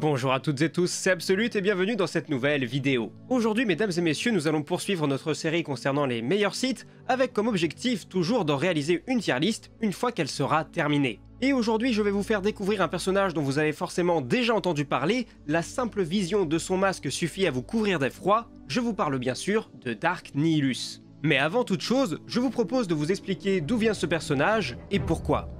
Bonjour à toutes et tous, c'est Absolute et bienvenue dans cette nouvelle vidéo. Aujourd'hui, mesdames et messieurs, nous allons poursuivre notre série concernant les meilleurs sites, avec comme objectif toujours d'en réaliser une tier list une fois qu'elle sera terminée. Et aujourd'hui, je vais vous faire découvrir un personnage dont vous avez forcément déjà entendu parler, la simple vision de son masque suffit à vous couvrir d'effroi, je vous parle bien sûr de Dark Nihilus. Mais avant toute chose, je vous propose de vous expliquer d'où vient ce personnage et pourquoi.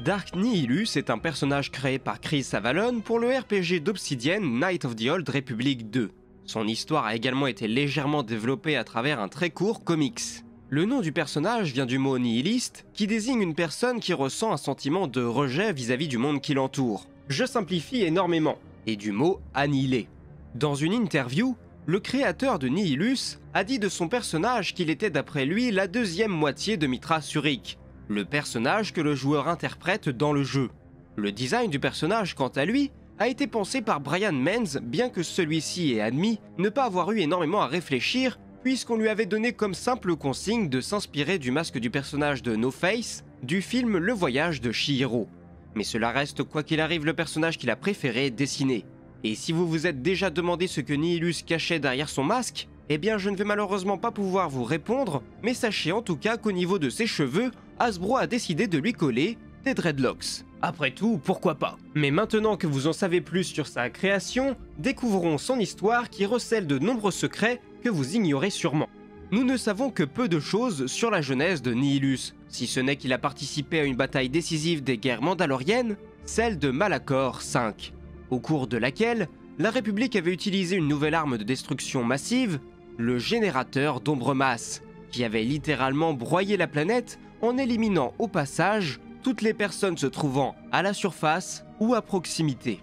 Dark Nihilus est un personnage créé par Chris Avallone pour le RPG d'Obsidian Knights of the Old Republic 2. Son histoire a également été légèrement développée à travers un très court comics. Le nom du personnage vient du mot nihiliste, qui désigne une personne qui ressent un sentiment de rejet vis-à-vis du monde qui l'entoure. Je simplifie énormément, et du mot annihiler. Dans une interview, le créateur de Nihilus a dit de son personnage qu'il était d'après lui la deuxième moitié de Mitra Surik, le personnage que le joueur interprète dans le jeu. Le design du personnage, quant à lui, a été pensé par Brian Menz, bien que celui-ci ait admis ne pas avoir eu énormément à réfléchir, puisqu'on lui avait donné comme simple consigne de s'inspirer du masque du personnage de No Face du film Le Voyage de Chihiro. Mais cela reste quoi qu'il arrive le personnage qu'il a préféré dessiner. Et si vous vous êtes déjà demandé ce que Nihilus cachait derrière son masque, eh bien je ne vais malheureusement pas pouvoir vous répondre, mais sachez en tout cas qu'au niveau de ses cheveux, Hasbro a décidé de lui coller des dreadlocks. Après tout, pourquoi pas? Mais maintenant que vous en savez plus sur sa création, découvrons son histoire qui recèle de nombreux secrets que vous ignorez sûrement. Nous ne savons que peu de choses sur la genèse de Nihilus, si ce n'est qu'il a participé à une bataille décisive des guerres mandaloriennes, celle de Malachor V, au cours de laquelle la République avait utilisé une nouvelle arme de destruction massive, le générateur d'ombre masse, qui avait littéralement broyé la planète en éliminant au passage toutes les personnes se trouvant à la surface ou à proximité.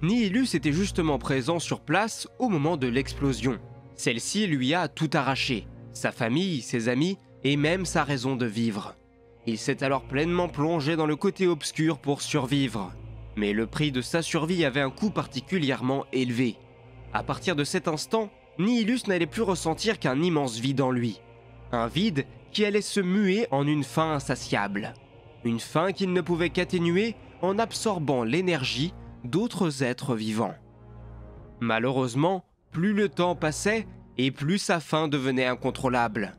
Nihilus était justement présent sur place au moment de l'explosion. Celle-ci lui a tout arraché, sa famille, ses amis et même sa raison de vivre. Il s'est alors pleinement plongé dans le côté obscur pour survivre. Mais le prix de sa survie avait un coût particulièrement élevé. À partir de cet instant, Nihilus n'allait plus ressentir qu'un immense vide en lui. Un vide qui allait se muer en une faim insatiable. Une faim qu'il ne pouvait qu'atténuer en absorbant l'énergie d'autres êtres vivants. Malheureusement, plus le temps passait et plus sa faim devenait incontrôlable.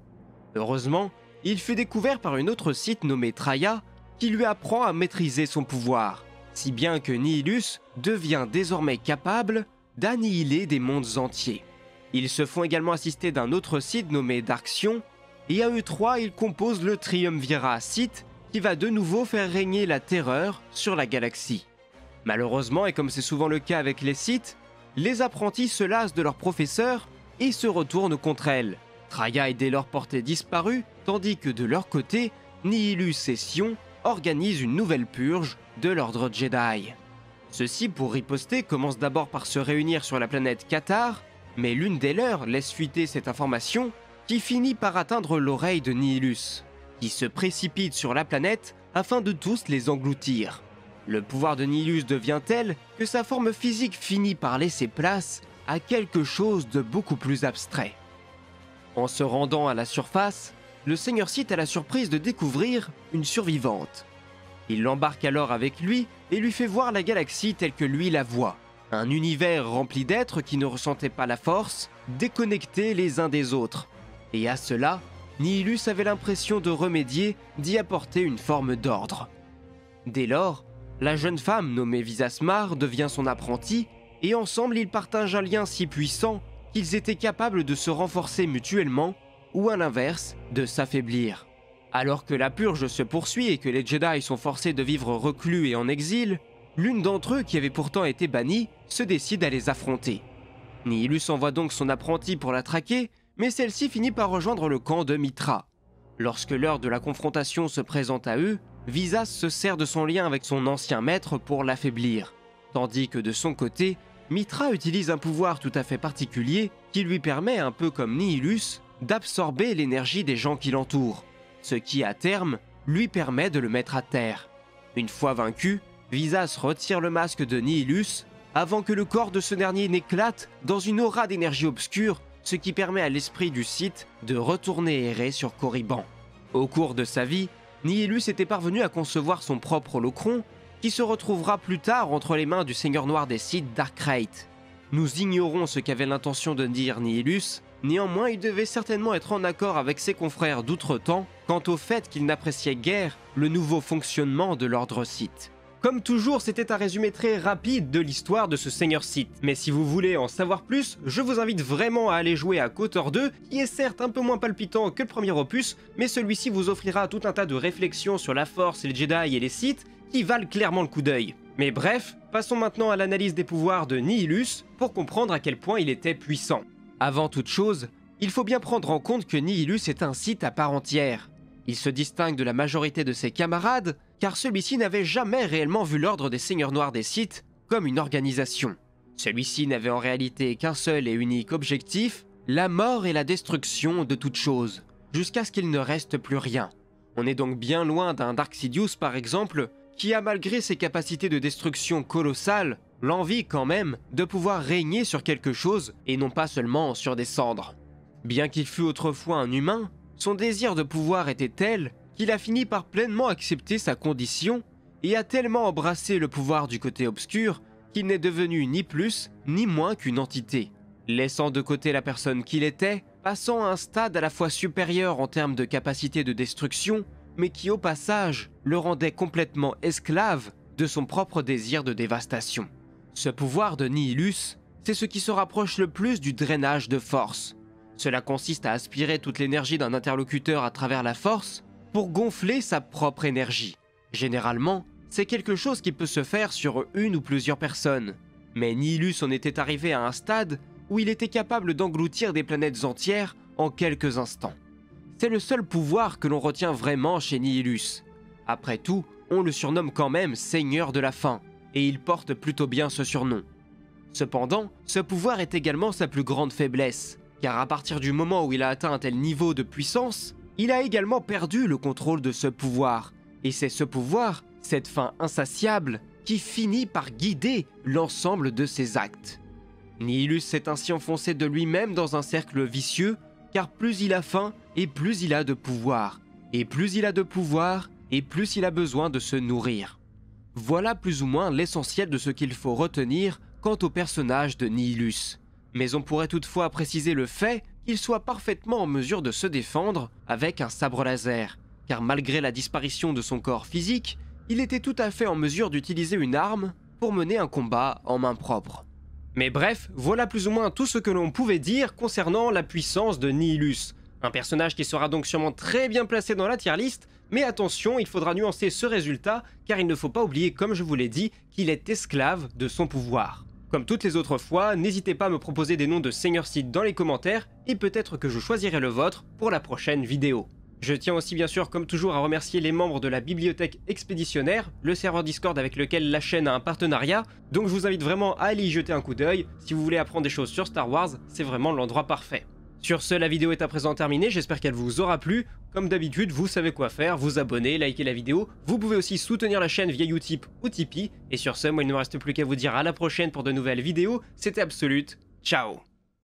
Heureusement, il fut découvert par une autre Sith nommée Traya qui lui apprend à maîtriser son pouvoir, si bien que Nihilus devient désormais capable d'annihiler des mondes entiers. Ils se font également assister d'un autre Sith nommé Darksion, et à eux trois, ils composent le Triumvirat Sith qui va de nouveau faire régner la terreur sur la galaxie. Malheureusement, et comme c'est souvent le cas avec les Sith, les apprentis se lassent de leur professeur et se retournent contre elle. Traya est dès lors portée disparue, tandis que de leur côté, Nihilus et Sion organisent une nouvelle purge de l'ordre Jedi. Ceux-ci, pour riposter, commencent d'abord par se réunir sur la planète Katar, mais l'une des leurs laisse fuiter cette information qui finit par atteindre l'oreille de Nihilus, qui se précipite sur la planète afin de tous les engloutir. Le pouvoir de Nihilus devient tel que sa forme physique finit par laisser place à quelque chose de beaucoup plus abstrait. En se rendant à la surface, le Seigneur Sith a la surprise de découvrir une survivante. Il l'embarque alors avec lui et lui fait voir la galaxie telle que lui la voit. Un univers rempli d'êtres qui ne ressentaient pas la force, déconnectés les uns des autres. Et à cela, Nihilus avait l'impression de remédier, d'y apporter une forme d'ordre. Dès lors, la jeune femme nommée Visasmar devient son apprentie, et ensemble ils partagent un lien si puissant qu'ils étaient capables de se renforcer mutuellement, ou à l'inverse, de s'affaiblir. Alors que la purge se poursuit et que les Jedi sont forcés de vivre reclus et en exil, l'une d'entre eux qui avait pourtant été bannie se décide à les affronter. Nihilus envoie donc son apprenti pour la traquer, mais celle-ci finit par rejoindre le camp de Mitra. Lorsque l'heure de la confrontation se présente à eux, Visas se sert de son lien avec son ancien maître pour l'affaiblir, tandis que de son côté, Mitra utilise un pouvoir tout à fait particulier qui lui permet, un peu comme Nihilus, d'absorber l'énergie des gens qui l'entourent, ce qui à terme lui permet de le mettre à terre. Une fois vaincu, Visas retire le masque de Nihilus avant que le corps de ce dernier n'éclate dans une aura d'énergie obscure, ce qui permet à l'esprit du Sith de retourner errer sur Korriban. Au cours de sa vie, Nihilus était parvenu à concevoir son propre holocron, qui se retrouvera plus tard entre les mains du Seigneur Noir des Sith Darkrai. Nous ignorons ce qu'avait l'intention de dire Nihilus, néanmoins il devait certainement être en accord avec ses confrères d'outre-temps quant au fait qu'il n'appréciait guère le nouveau fonctionnement de l'ordre Sith. Comme toujours, c'était un résumé très rapide de l'histoire de ce Seigneur Sith, mais si vous voulez en savoir plus, je vous invite vraiment à aller jouer à KOTOR 2, qui est certes un peu moins palpitant que le premier opus, mais celui-ci vous offrira tout un tas de réflexions sur la Force, les Jedi et les Sith, qui valent clairement le coup d'œil. Mais bref, passons maintenant à l'analyse des pouvoirs de Nihilus pour comprendre à quel point il était puissant. Avant toute chose, il faut bien prendre en compte que Nihilus est un Sith à part entière. Il se distingue de la majorité de ses camarades, car celui-ci n'avait jamais réellement vu l'ordre des Seigneurs Noirs des Sith comme une organisation. Celui-ci n'avait en réalité qu'un seul et unique objectif, la mort et la destruction de toute chose, jusqu'à ce qu'il ne reste plus rien. On est donc bien loin d'un Dark Sidious par exemple, qui a malgré ses capacités de destruction colossales, l'envie quand même de pouvoir régner sur quelque chose et non pas seulement sur des cendres. Bien qu'il fût autrefois un humain, son désir de pouvoir était tel qu'il a fini par pleinement accepter sa condition et a tellement embrassé le pouvoir du côté obscur qu'il n'est devenu ni plus ni moins qu'une entité, laissant de côté la personne qu'il était, passant à un stade à la fois supérieur en termes de capacité de destruction, mais qui au passage le rendait complètement esclave de son propre désir de dévastation. Ce pouvoir de Nihilus, c'est ce qui se rapproche le plus du drainage de force. Cela consiste à aspirer toute l'énergie d'un interlocuteur à travers la force pour gonfler sa propre énergie. Généralement, c'est quelque chose qui peut se faire sur une ou plusieurs personnes, mais Nihilus en était arrivé à un stade où il était capable d'engloutir des planètes entières en quelques instants. C'est le seul pouvoir que l'on retient vraiment chez Nihilus. Après tout, on le surnomme quand même Seigneur de la Faim, et il porte plutôt bien ce surnom. Cependant, ce pouvoir est également sa plus grande faiblesse, car à partir du moment où il a atteint un tel niveau de puissance, il a également perdu le contrôle de ce pouvoir. Et c'est ce pouvoir, cette faim insatiable, qui finit par guider l'ensemble de ses actes. Nihilus s'est ainsi enfoncé de lui-même dans un cercle vicieux, car plus il a faim, et plus il a de pouvoir. Et plus il a de pouvoir, et plus il a besoin de se nourrir. Voilà plus ou moins l'essentiel de ce qu'il faut retenir quant au personnage de Nihilus. Mais on pourrait toutefois préciser le fait qu'il soit parfaitement en mesure de se défendre avec un sabre laser, car malgré la disparition de son corps physique, il était tout à fait en mesure d'utiliser une arme pour mener un combat en main propre. Mais bref, voilà plus ou moins tout ce que l'on pouvait dire concernant la puissance de Nihilus. Un personnage qui sera donc sûrement très bien placé dans la tier list, mais attention, il faudra nuancer ce résultat, car il ne faut pas oublier, comme je vous l'ai dit, qu'il est esclave de son pouvoir. Comme toutes les autres fois, n'hésitez pas à me proposer des noms de Seigneur Sith dans les commentaires, et peut-être que je choisirai le vôtre pour la prochaine vidéo. Je tiens aussi bien sûr comme toujours à remercier les membres de la bibliothèque expéditionnaire, le serveur Discord avec lequel la chaîne a un partenariat, donc je vous invite vraiment à aller y jeter un coup d'œil. Si vous voulez apprendre des choses sur Star Wars, c'est vraiment l'endroit parfait. Sur ce, la vidéo est à présent terminée, j'espère qu'elle vous aura plu. Comme d'habitude, vous savez quoi faire, vous abonner, liker la vidéo. Vous pouvez aussi soutenir la chaîne via Utip ou Tipeee. Et sur ce, moi il ne me reste plus qu'à vous dire à la prochaine pour de nouvelles vidéos. C'était Absolute, ciao!